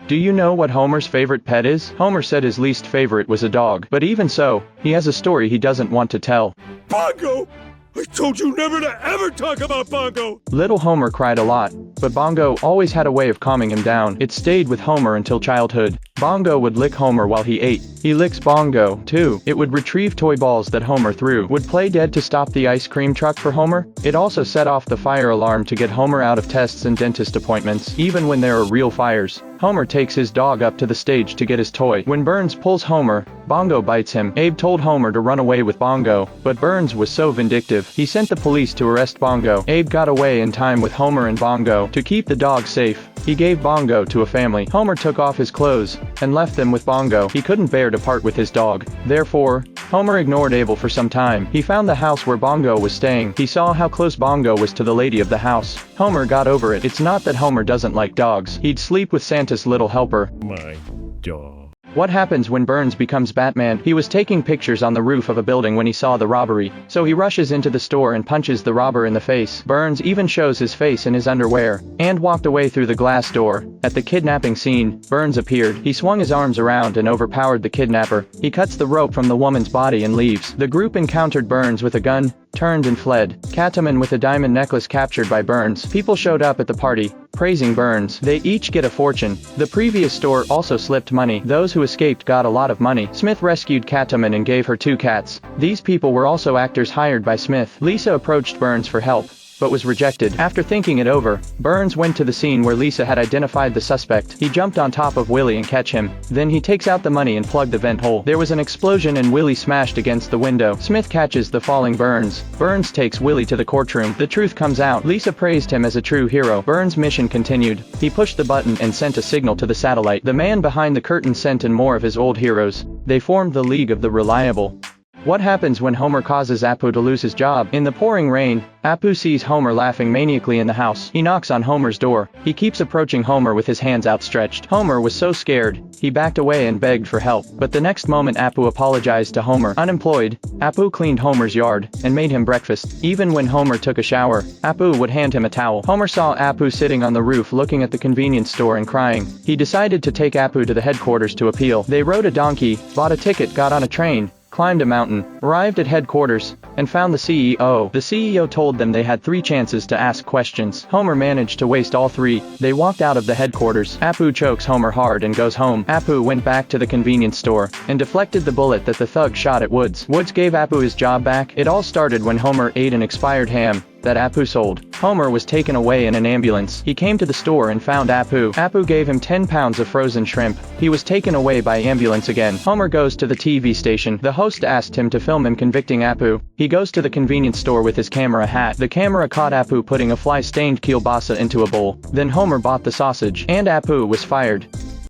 Do you know what Homer's favorite pet is? Homer said his least favorite was a dog, but even so, he has a story he doesn't want to tell. Bongo! I told you never to ever talk about Bongo! Little Homer cried a lot, but Bongo always had a way of calming him down. It stayed with Homer until childhood. Bongo would lick Homer while he ate. He licks Bongo, too. It would retrieve toy balls that Homer threw. Would play dead to stop the ice cream truck for Homer. It also set off the fire alarm to get Homer out of tests and dentist appointments, even when there are real fires. Homer takes his dog up to the stage to get his toy. When Burns pulls Homer, Bongo bites him. Abe told Homer to run away with Bongo, but Burns was so vindictive. He sent the police to arrest Bongo. Abe got away in time with Homer and Bongo. To keep the dog safe, he gave Bongo to a family. Homer took off his clothes and left them with Bongo. He couldn't bear to part with his dog. Therefore, Homer ignored Abel for some time. He found the house where Bongo was staying. He saw how close Bongo was to the lady of the house. Homer got over it. It's not that Homer doesn't like dogs. He'd sleep with Santa's little helper. My dog. What happens when Burns becomes Batman? He was taking pictures on the roof of a building when he saw the robbery, so he rushes into the store and punches the robber in the face. Burns even shows his face in his underwear, and walked away through the glass door. At the kidnapping scene, Burns appeared. He swung his arms around and overpowered the kidnapper. He cuts the rope from the woman's body and leaves. The group encountered Burns with a gun, turned and fled. Catwoman with a diamond necklace captured by Burns. People showed up at the party, praising Burns. They each get a fortune. The previous store also slipped money. Those who escaped got a lot of money. Smith rescued Catwoman and gave her 2 cats. These people were also actors hired by Smith. Lisa approached Burns for help, but was rejected. After thinking it over, Burns went to the scene where Lisa had identified the suspect. He jumped on top of Willie and catch him. Then he takes out the money and plugged the vent hole. There was an explosion and Willie smashed against the window. Smith catches the falling Burns. Burns takes Willie to the courtroom. The truth comes out. Lisa praised him as a true hero. Burns' mission continued. He pushed the button and sent a signal to the satellite. The man behind the curtain sent in more of his old heroes. They formed the League of the Reliable. What happens when Homer causes Apu to lose his job? In the pouring rain, Apu sees Homer laughing maniacally in the house. He knocks on Homer's door. He keeps approaching Homer with his hands outstretched. Homer was so scared, he backed away and begged for help. But the next moment Apu apologized to Homer. Unemployed, Apu cleaned Homer's yard and made him breakfast. Even when Homer took a shower, Apu would hand him a towel. Homer saw Apu sitting on the roof looking at the convenience store and crying. He decided to take Apu to the headquarters to appeal. They rode a donkey, bought a ticket, got on a train, climbed a mountain, arrived at headquarters, and found the CEO. The CEO told them they had 3 chances to ask questions. Homer managed to waste all 3. They walked out of the headquarters. Apu chokes Homer hard and goes home. Apu went back to the convenience store and deflected the bullet that the thug shot at Woods. Woods gave Apu his job back. It all started when Homer ate an expired ham that Apu sold. Homer was taken away in an ambulance. He came to the store and found Apu. Apu gave him 10 pounds of frozen shrimp. He was taken away by ambulance again. Homer goes to the TV station. The host asked him to film him convicting Apu. He goes to the convenience store with his camera hat. The camera caught Apu putting a fly-stained kielbasa into a bowl. Then Homer bought the sausage, and Apu was fired.